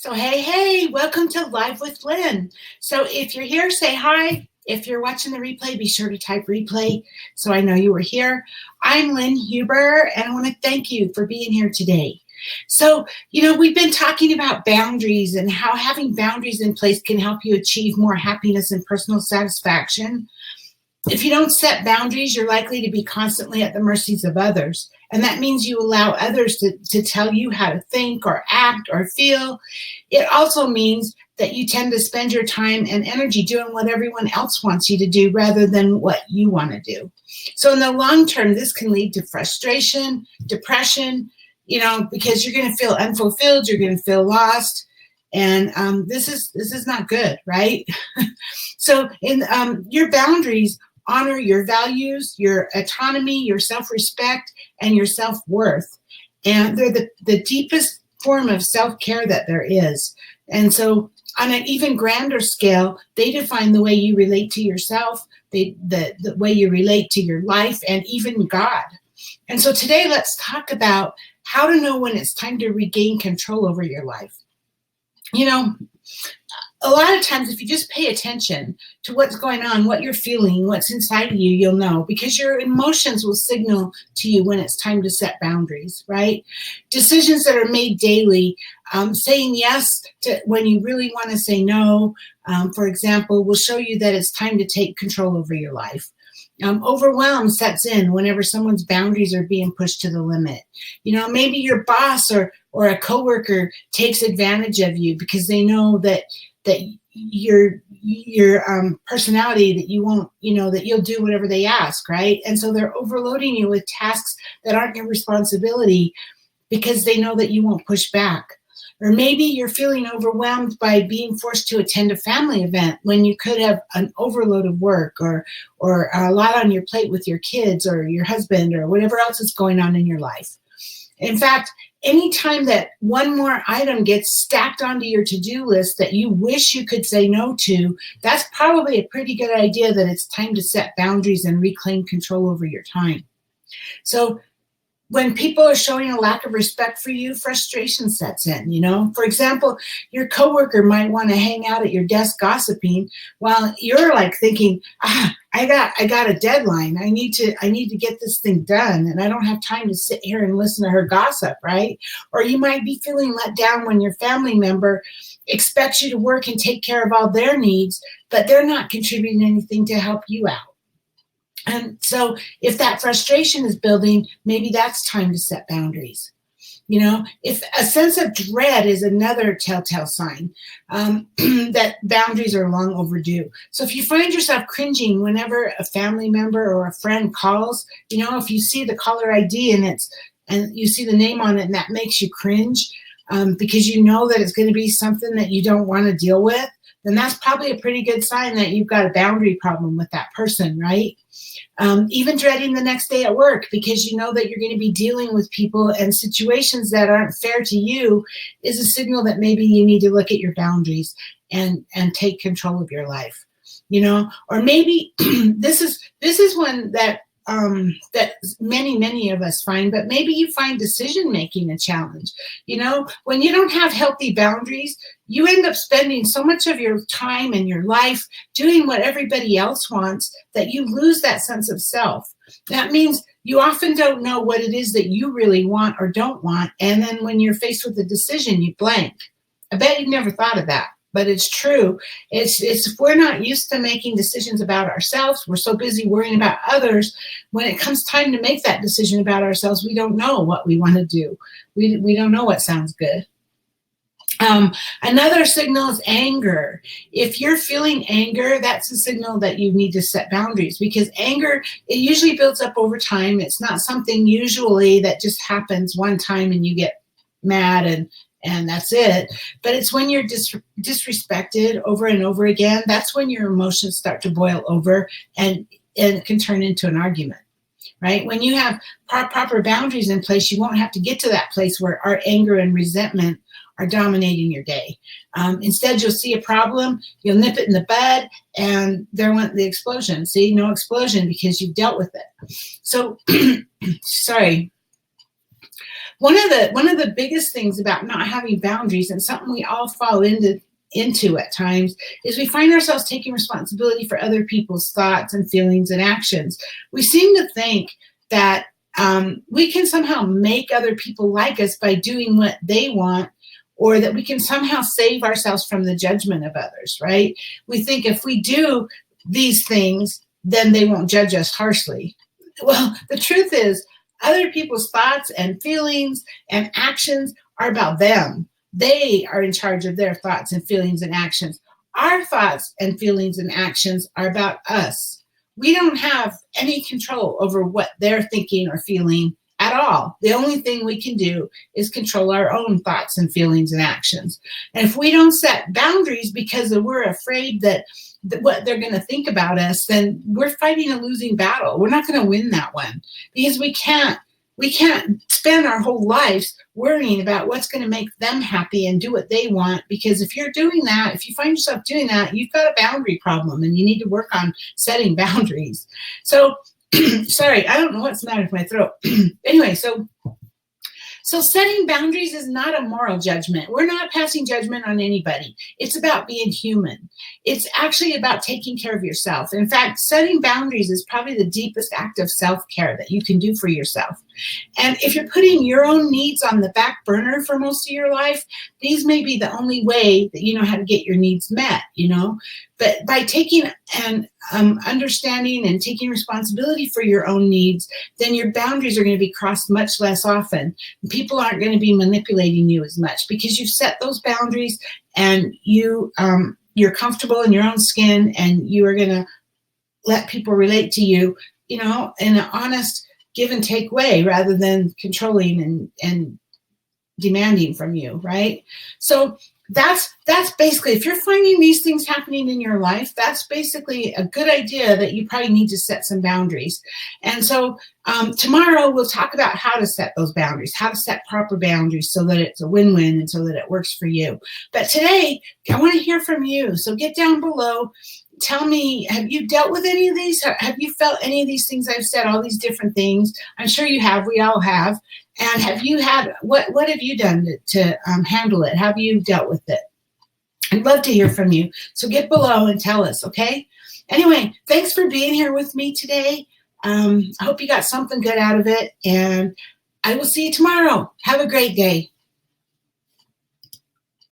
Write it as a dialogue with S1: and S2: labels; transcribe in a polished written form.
S1: So, hey, welcome to Live with Lynn. So, if you're here, say hi. If you're watching the replay, be sure to type replay so I know you were here. I'm Lynn Huber, and I want to thank you for being here today. So, we've been talking about boundaries and how having boundaries in place can help you achieve more happiness and personal satisfaction. If you don't set boundaries, you're likely to be constantly at the mercies of others. And that means you allow others to tell you how to think or act or feel. It also means that you tend to spend your time and energy doing what everyone else wants you to do rather than what you want to do. So in the long term, this can lead to frustration, depression, because you're going to feel unfulfilled, you're going to feel lost. And this is not good, right? So in your boundaries honor your values, your autonomy, your self-respect, and your self-worth. And they're the deepest form of self-care that there is. And so on an even grander scale, they define the way you relate to yourself, the way you relate to your life, and even God. And so today, let's talk about how to know when it's time to regain control over your life. A lot of times, if you just pay attention to what's going on, what you're feeling, what's inside of you, you'll know, because your emotions will signal to you when it's time to set boundaries, right? Decisions that are made daily, saying yes to when you really want to say no, for example, will show you that it's time to take control over your life. Overwhelm sets in whenever someone's boundaries are being pushed to the limit. Maybe your boss or a coworker takes advantage of you because they know that your personality, that you won't, that you'll do whatever they ask, right? And so they're overloading you with tasks that aren't your responsibility because they know that you won't push back. Or maybe you're feeling overwhelmed by being forced to attend a family event when you could have an overload of work or a lot on your plate with your kids or your husband or whatever else is going on in your life. In fact, anytime that one more item gets stacked onto your to-do list that you wish you could say no to, that's probably a pretty good idea that it's time to set boundaries and reclaim control over your time. So when people are showing a lack of respect for you, frustration sets in, For example, your coworker might want to hang out at your desk gossiping while you're like thinking, I got a deadline. I need to get this thing done, and I don't have time to sit here and listen to her gossip, right? Or you might be feeling let down when your family member expects you to work and take care of all their needs, but they're not contributing anything to help you out. And so if that frustration is building, maybe that's time to set boundaries. If a sense of dread is another telltale sign that boundaries are long overdue. So if you find yourself cringing whenever a family member or a friend calls, if you see the caller ID and you see the name on it and that makes you cringe because you know that it's going to be something that you don't want to deal with, then that's probably a pretty good sign that you've got a boundary problem with that person, right? Even dreading the next day at work because you know that you're going to be dealing with people and situations that aren't fair to you is a signal that maybe you need to look at your boundaries and take control of your life, or maybe this is one that many of us find, but maybe you find decision making a challenge. When you don't have healthy boundaries, you end up spending so much of your time and your life doing what everybody else wants that you lose that sense of self. That means you often don't know what it is that you really want or don't want, and then when you're faced with a decision, you blank. I bet you've never thought of that. But it's true. It's if we're not used to making decisions about ourselves, we're so busy worrying about others. When it comes time to make that decision about ourselves, we don't know what we want to do. We don't know what sounds good. Another signal is anger. If you're feeling anger, that's a signal that you need to set boundaries, because anger, it usually builds up over time. It's not something usually that just happens one time and you get mad and that's it. But it's when you're disrespected over and over again, that's when your emotions start to boil over and it can turn into an argument, right? When you have proper boundaries in place, you won't have to get to that place where our anger and resentment are dominating your day. Instead, you'll see a problem, you'll nip it in the bud, and there went the explosion. See, no explosion because you've dealt with it. So, sorry. One of the biggest things about not having boundaries, and something we all fall into at times, is we find ourselves taking responsibility for other people's thoughts and feelings and actions. We seem to think that we can somehow make other people like us by doing what they want, or that we can somehow save ourselves from the judgment of others, right? We think if we do these things, then they won't judge us harshly. Well, the truth is, other people's thoughts and feelings and actions are about them. They are in charge of their thoughts and feelings and actions. Our thoughts and feelings and actions are about us. We don't have any control over what they're thinking or feeling at all. The only thing we can do is control our own thoughts and feelings and actions. And if we don't set boundaries because we're afraid that what they're going to think about us, then we're fighting a losing battle. We're not going to win that one, because we can't spend our whole lives worrying about what's going to make them happy and do what they want. Because if you're doing that, if you find yourself doing that, you've got a boundary problem and you need to work on setting boundaries. So, sorry, I don't know what's the matter with my throat. Anyway, so setting boundaries is not a moral judgment. We're not passing judgment on anybody. It's about being human. It's actually about taking care of yourself. In fact, setting boundaries is probably the deepest act of self-care that you can do for yourself. And if you're putting your own needs on the back burner for most of your life, these may be the only way that you know how to get your needs met, But by taking and understanding and taking responsibility for your own needs, then your boundaries are going to be crossed much less often. People aren't going to be manipulating you as much because you've set those boundaries, and you're comfortable in your own skin, and you are going to let people relate to you, in an honest give and take way, rather than controlling and demanding from you, right? So that's basically, if you're finding these things happening in your life, that's basically a good idea that you probably need to set some boundaries. And so tomorrow we'll talk about how to set those boundaries, how to set proper boundaries so that it's a win-win and so that it works for you. But today, I want to hear from you. So get down below. Tell me, have you dealt with any of these? Have you felt any of these things I've said, all these different things? I'm sure you have. We all have. And have you had, what have you done to handle it? Have you dealt with it? I'd love to hear from you. So get below and tell us, okay? Anyway, thanks for being here with me today. I hope you got something good out of it. And I will see you tomorrow. Have a great day.